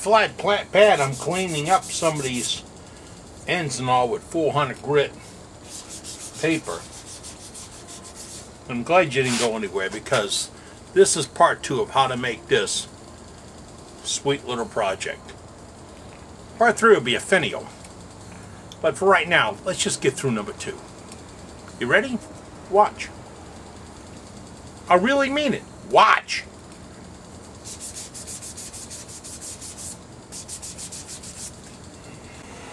flat pad, I'm cleaning up some of these ends and all with 400 grit paper. I'm glad you didn't go anywhere, because this is part 2 of how to make this sweet little project. Part 3 will be a finial. But for right now, let's just get through number 2. You ready? Watch. I really mean it. Watch.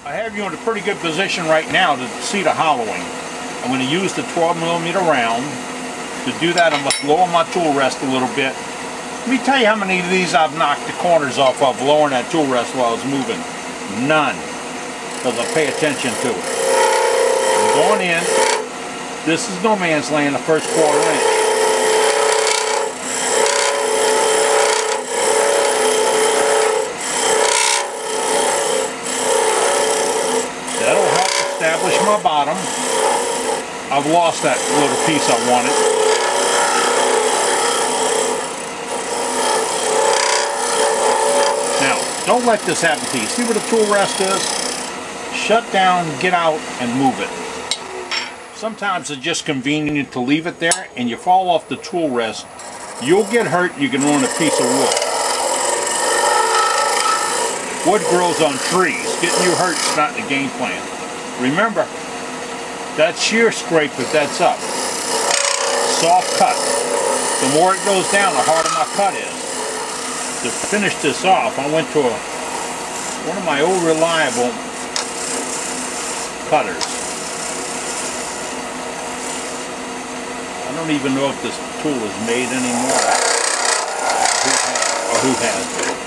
I have you in a pretty good position right now to see the hollowing. I'm going to use the 12mm round. To do that, I must lower my tool rest a little bit. Let me tell you how many of these I've knocked the corners off of lowering that tool rest while I was moving. None. Because I pay attention to it. I'm going in. This is no man's land, the first 1/4 inch. That'll help establish my bottom. I've lost that little piece I wanted. Now, don't let this happen to you. See where the tool rest is? Shut down, get out, and move it. Sometimes it's just convenient to leave it there, and you fall off the tool rest. You'll get hurt, you can ruin a piece of wood. Wood grows on trees. Getting you hurt is not the game plan. Remember, that shear scrape, if that's up, soft cut. The more it goes down, the harder my cut is. To finish this off, I went to one of my old reliable cutters. I don't even know if this tool is made anymore, or who has it.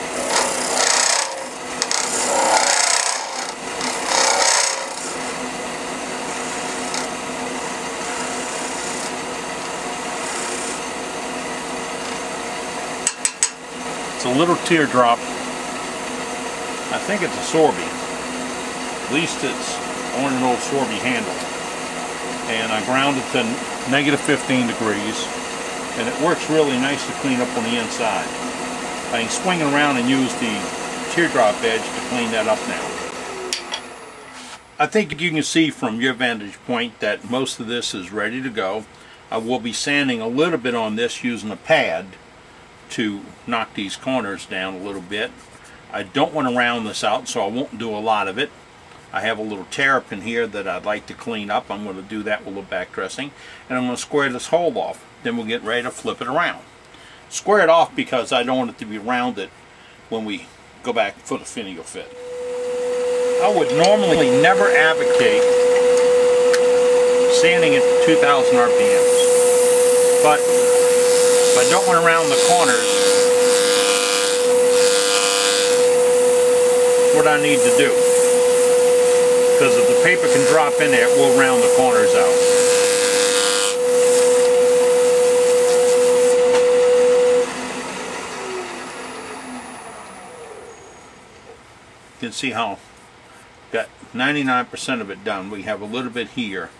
It's a little teardrop. I think it's a Sorby. At least it's on an old Sorby handle. And I ground it to -15 degrees. And it works really nice to clean up on the inside. I can swing it around and use the teardrop edge to clean that up now. I think you can see from your vantage point that most of this is ready to go. I will be sanding a little bit on this using a pad to knock these corners down a little bit. I don't want to round this out, so I won't do a lot of it. I have a little tear up in here that I'd like to clean up. I'm going to do that with a little back dressing, and I'm going to square this hole off. Then we'll get ready to flip it around. Square it off because I don't want it to be rounded when we go back for the finial fit. I would normally never advocate sanding at 2,000 RPMs, but if I don't want to round the corners, what I need to do. Because if the paper can drop in there, it will round the corners out. You can see how got 99% of it done. We have a little bit here,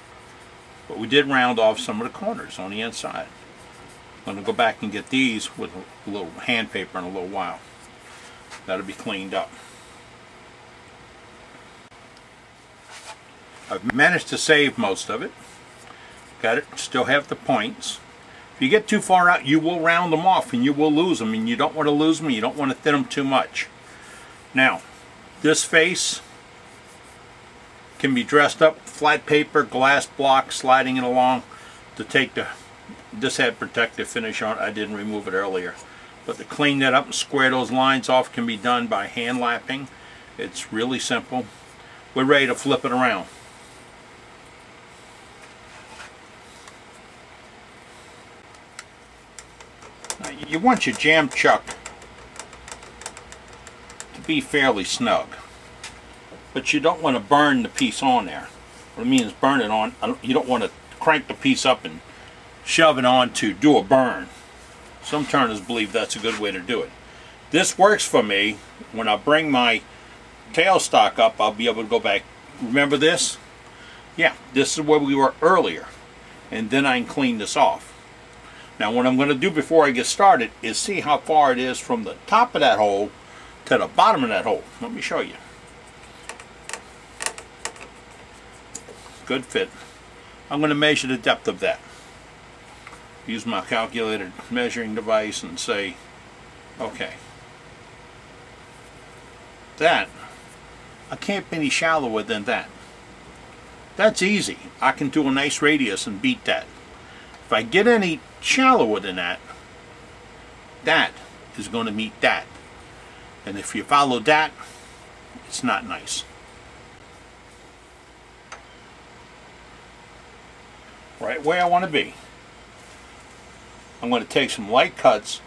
but we did round off some of the corners on the inside. I'm going to go back and get these with a little hand paper in a little while. That'll be cleaned up. I've managed to save most of it. Got it, still have the points. If you get too far out, you will round them off and you will lose them, and you don't want to lose them, you don't want to thin them too much. Now, this face can be dressed up, flat paper, glass block, sliding it along to take the, this had protective finish on it. I didn't remove it earlier. But to clean that up and square those lines off can be done by hand lapping. It's really simple. We're ready to flip it around. Now, you want your jam chuck to be fairly snug, but you don't want to burn the piece on there. What I mean is burn it on. You don't want to crank the piece up and shove it on to do a burn. Some turners believe that's a good way to do it. This works for me. When I bring my tailstock up, I'll be able to go back. Remember this? Yeah, this is where we were earlier. And then I can clean this off. Now what I'm going to do before I get started is see how far it is from the top of that hole to the bottom of that hole. Let me show you. Good fit. I'm going to measure the depth of that. Use my calculated measuring device and say, okay, that, I can't be any shallower than that. That's easy. I can do a nice radius and beat that. If I get any shallower than that, that is going to meet that. And if you follow that, it's not nice. Right where I want to be. I'm going to take some light cuts,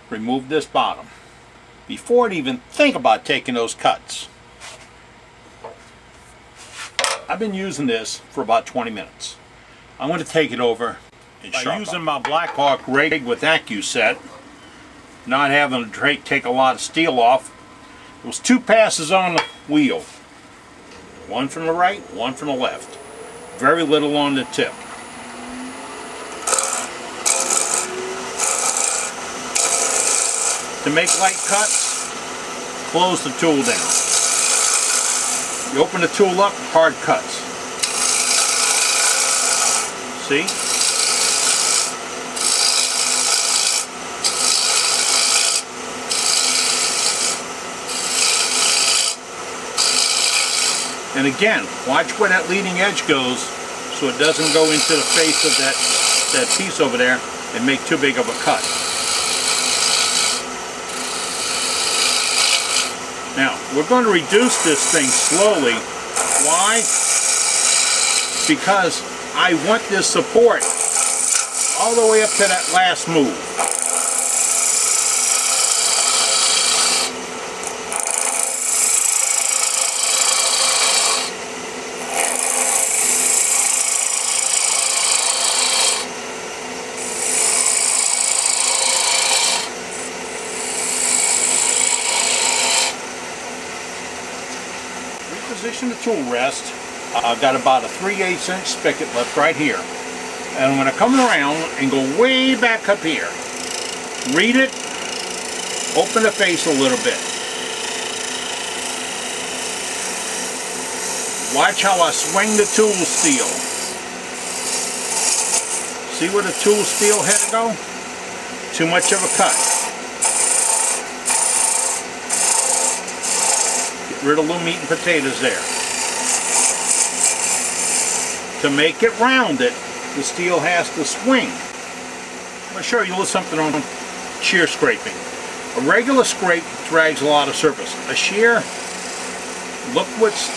remove this bottom. Before I even think about taking those cuts, I've been using this for about 20 minutes. I'm going to take it over and sharpen. By using my Blackhawk rig with AccuSet, not having to take a lot of steel off, it was 2 passes on the wheel. One from the right, one from the left. Very little on the tip. To make light cuts, close the tool down. You open the tool up, hard cuts. See? And again, watch where that leading edge goes so it doesn't go into the face of that piece over there and make too big of a cut. Now, we're going to reduce this thing slowly. Why? Because I want this support all the way up to that last move. Position the tool rest. I've got about a 3/8 inch spigot left right here. And I'm going to come around and go way back up here. Read it, open the face a little bit. Watch how I swing the tool steel. See where the tool steel had to go? Too much of a cut. Rid of little meat and potatoes there. To make it rounded, the steel has to swing. I'm going to show you a little something on shear scraping. A regular scrape drags a lot of surface. A shear, look what's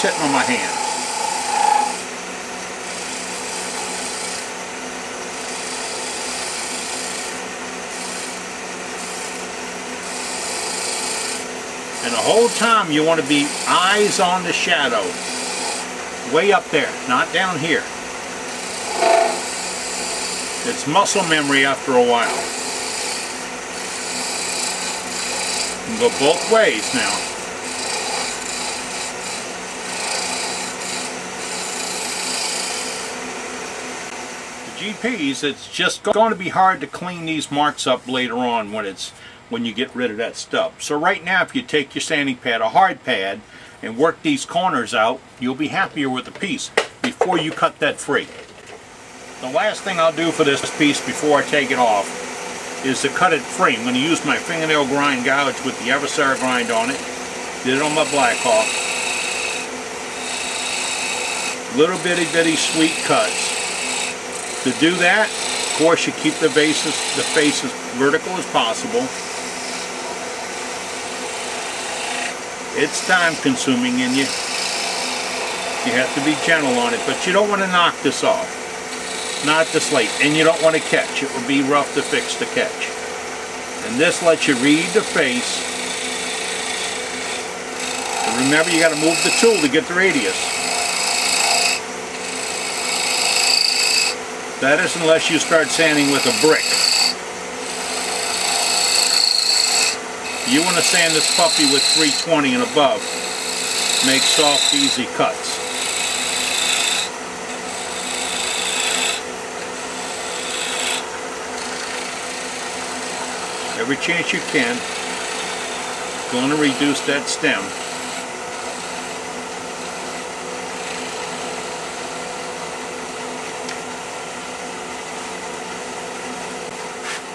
hitting on my hand. And the whole time you want to be eyes on the shadow. Way up there, not down here. It's muscle memory after a while. You can go both ways now. The GPs, it's just going to be hard to clean these marks up later on when you get rid of that stub. So right now, if you take your sanding pad, a hard pad, and work these corners out, you'll be happier with the piece before you cut that free. The last thing I'll do for this piece before I take it off is to cut it free. I'm going to use my fingernail grind gouge with the Eversar grind on it. Did it on my Blackhawk. Little bitty sweet cuts. To do that, of course, you keep the face as vertical as possible. It's time consuming and you have to be gentle on it, but you don't want to knock this off. Not this late, and you don't want to catch. It would be rough to fix the catch. And this lets you read the face. And remember, you got to move the tool to get the radius. That is unless you start sanding with a brick. You want to sand this puppy with 320 and above. Make soft, easy cuts. Every chance you can. Going to reduce that stem.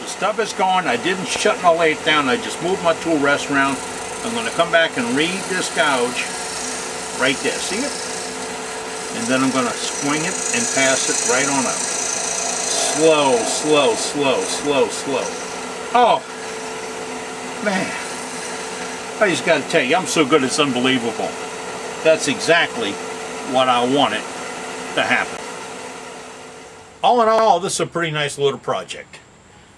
The stub is gone. I didn't shut and lay it down. I just moved my tool rest around. I'm going to come back and read this gouge right there. See it? And then I'm going to swing it and pass it right on up. Slow, slow, slow, slow, slow. Oh, man. I just got to tell you, I'm so good it's unbelievable. That's exactly what I wanted to happen. All in all, this is a pretty nice little project.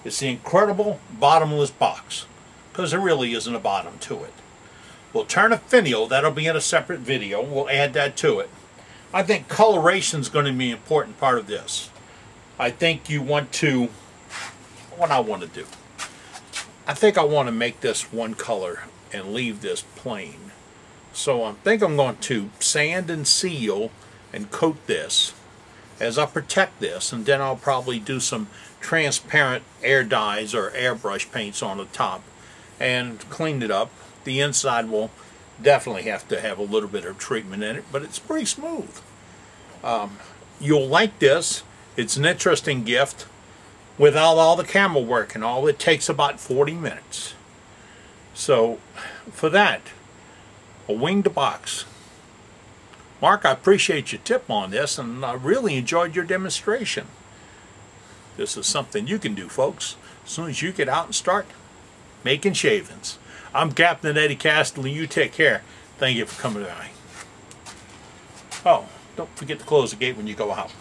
It's the incredible bottomless box, because there really isn't a bottom to it. We'll turn a finial, that'll be in a separate video. We'll add that to it. I think coloration is going to be an important part of this. I think you want to, what I want to do, I think I want to make this one color and leave this plain. So I think I'm going to sand and seal and coat this as I protect this, and then I'll probably do some transparent air dyes or airbrush paints on the top and clean it up. The inside will definitely have to have a little bit of treatment in it, but it's pretty smooth. You'll like this. It's an interesting gift without all the camera work and all. It takes about 40 minutes. So for that, a winged box. Mark, I appreciate your tip on this, and I really enjoyed your demonstration. This is something you can do, folks, as soon as you get out and start making shavings. I'm Captain Eddie Castle, and you take care. Thank you for coming by. Oh, don't forget to close the gate when you go out.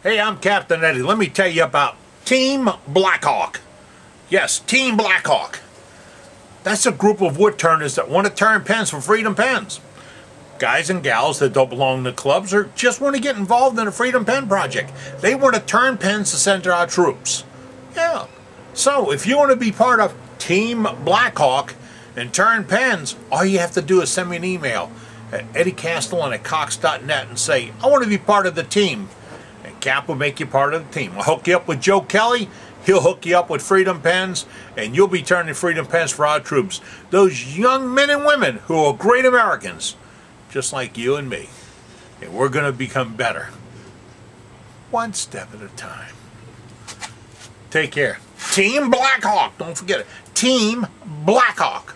Hey, I'm Captain Eddie. Let me tell you about Team Blackhawk. Yes, Team Blackhawk. That's a group of wood turners that want to turn pens for Freedom Pens. Guys and gals that don't belong to clubs or just want to get involved in a Freedom Pen project. They want to turn pens to send to our troops. Yeah. So, if you want to be part of Team Blackhawk and turn pens, all you have to do is send me an email at eddiecastellan@cox.net and say, I want to be part of the team. Cap will make you part of the team. I'll hook you up with Joe Kelly. He'll hook you up with Freedom Pens, and you'll be turning Freedom Pens for our troops. Those young men and women who are great Americans, just like you and me. And we're going to become better, one step at a time. Take care. Team Blackhawk. Don't forget it. Team Blackhawk.